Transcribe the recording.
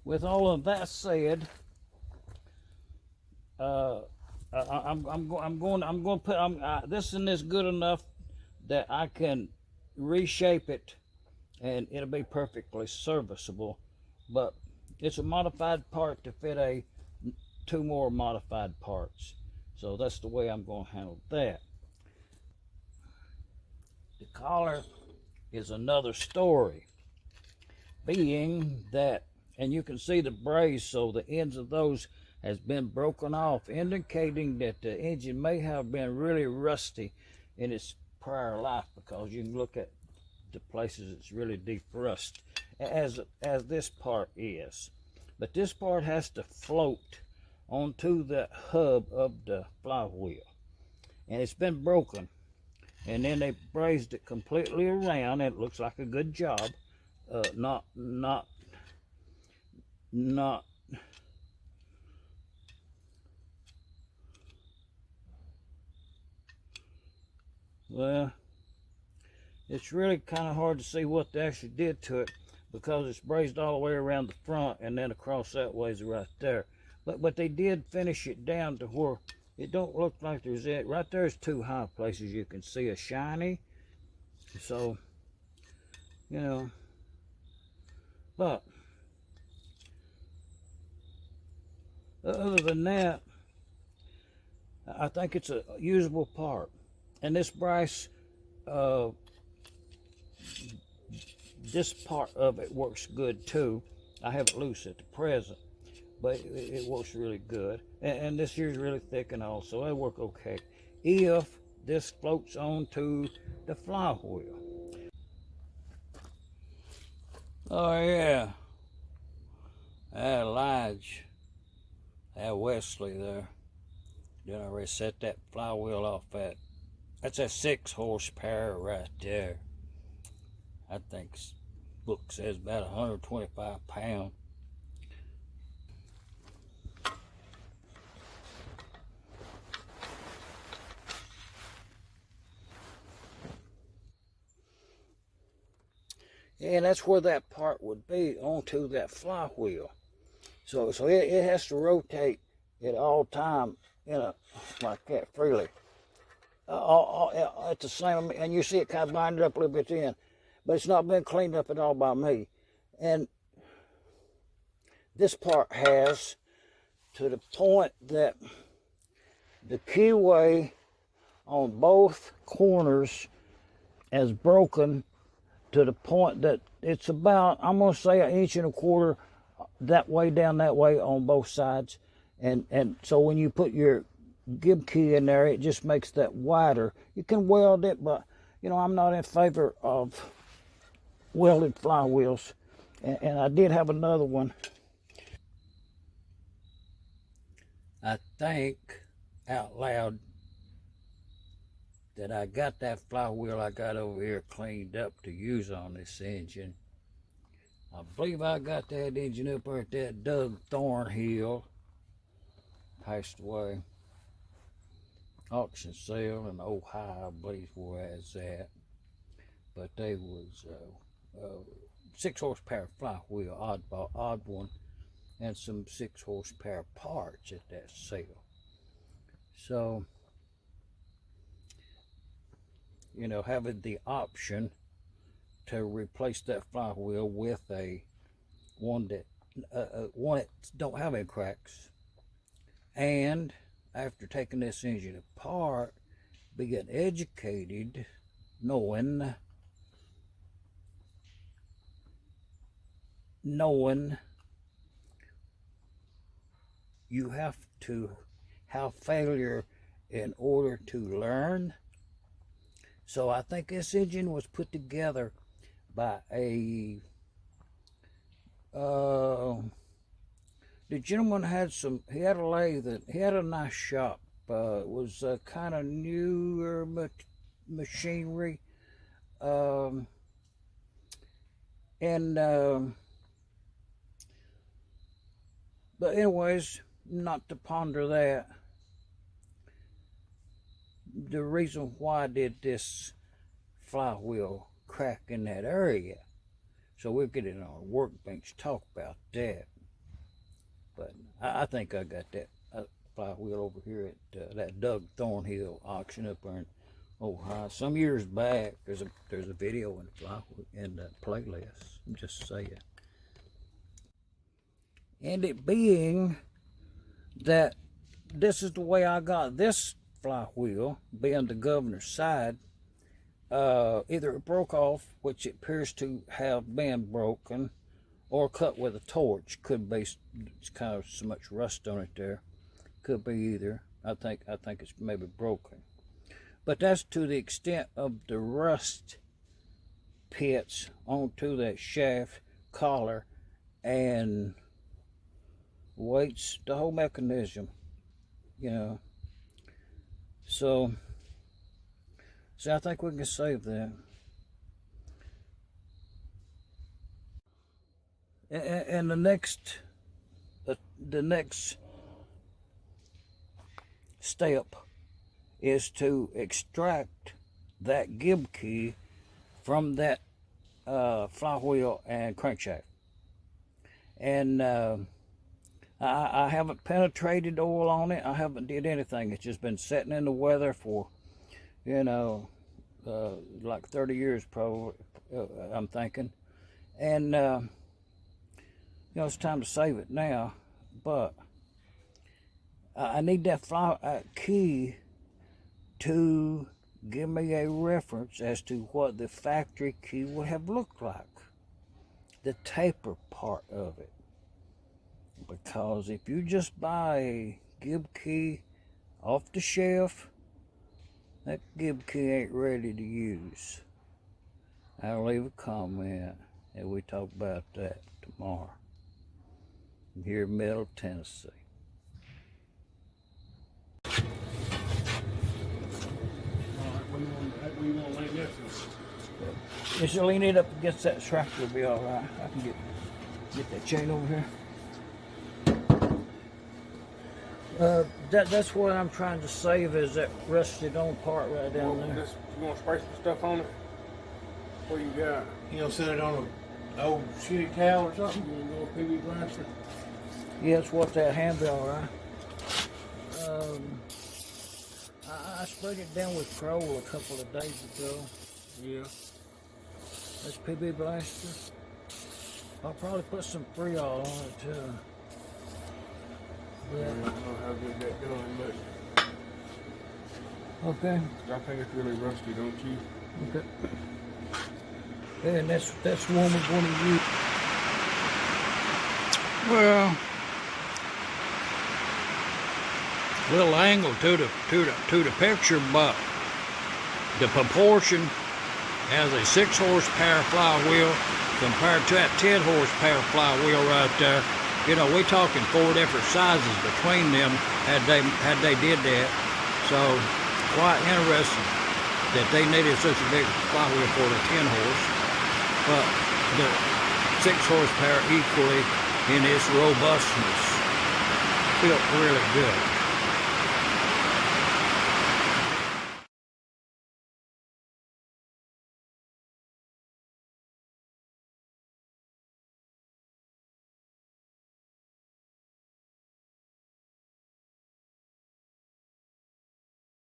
with all of that said, this one is good enough that I can reshape it and it'll be perfectly serviceable, but it's a modified part to fit two more modified parts. So that's the way I'm going to handle that. The collar is another story, being that, and you can see the brace, so the ends of those has been broken off, indicating that the engine may have been really rusty in its prior life, because you can look at the places it's really deep rust, as this part is. But this part has to float onto the hub of the flywheel, and it's been broken, and then they brazed it completely around, and it looks like a good job. Not well, it's really kind of hard to see what they actually did to it, because it's brazed all the way around the front and then across that ways right there. But they did finish it down to where it don't look like there's it. Right there's two high places you can see a shiny. So, you know, but other than that, I think it's a usable part. And this brace, this part of it works good too. I have it loose at the present, but it works really good. And this here's really thick and all, so it'll work okay if this floats onto the flywheel. Oh yeah, that Lige, that Wesley there. Then I already set that flywheel off at. That's a 6 horsepower right there. I think book says about 125 pounds. And that's where that part would be, onto that flywheel. So it has to rotate at all time, like that, freely. At the same, and you see it kind of binded up a little bit then, but it's not been cleaned up at all by me. And this part has, to the point that the keyway on both corners is broken, to the point that it's about, I'm going to say, 1.25 inches that way down that way on both sides. And so when you put your gib key in there, it just makes that wider. You can weld it, but I'm not in favor of welded flywheels. And I did have another one. I think out loud that I got that flywheel I got over here cleaned up to use on this engine. I believe I got that engine up there at that Doug Thornhill, passed away, auction sale in Ohio, I believe where that's at. But they was 6 horsepower flywheel, odd one, and some 6 horsepower parts at that sale. So, having the option to replace that flywheel with one that don't have any cracks, and after taking this engine apart, being educated, knowing you have to have failure in order to learn. So I think this engine was put together by the gentleman he had a lathe, he had a nice shop. It was kind of newer machinery. But anyways, not to ponder that. The reason why did this flywheel crack in that area? So we'll get it on a workbench, talk about that. I think I got that flywheel over here at that Doug Thornhill auction up there in Ohio. Some years back, there's a video in the flywheel in the playlist. I'm just saying. And it being that this is the way I got this flywheel, being the governor's side, either it broke off, which it appears to have been broken, or cut with a torch. Could be, it's kind of so much rust on it there. Could be either. I think it's maybe broken. But that's to the extent of the rust pits onto that shaft collar and weights, the whole mechanism, you know. So I think we can save that. And the next step is to extract that gib key from that flywheel and crankshaft. And I haven't penetrated oil on it. I haven't did anything. It's just been sitting in the weather for, you know, like 30 years probably, I'm thinking. And, you know, it's time to save it now. But I need that key to give me a reference as to what the factory key would have looked like. The taper part of it. Because if you just buy a gib key off the shelf, that gib key ain't ready to use. I'll leave a comment and we talk about that tomorrow. I'm here in Middle Tennessee. We want to lean this one. Just lean it up against that tractor, will be all right. I can get that chain over here. That's what I'm trying to save, is that rusted on part right down there. You want to spray some stuff on it? What you got? You know, set it on an old shitty towel or something? You want to go with PB blaster? Yeah, it's what that handle, right? I sprayed it down with Kroll a couple of days ago. Yeah. That's PB blaster. I'll probably put some Freol on it too. Yeah. I don't know how good that done, but okay. I think it's really rusty, don't you? Okay. Yeah, and that's one we're going to use. Well, little angle to the picture, but the proportion as a 6 horsepower flywheel compared to that 10 horsepower flywheel right there. You know, we're talking 4 different sizes between them had they did that. So quite interesting that they needed such a big flywheel for the 10 horse, but the 6 horsepower equally in its robustness built really good.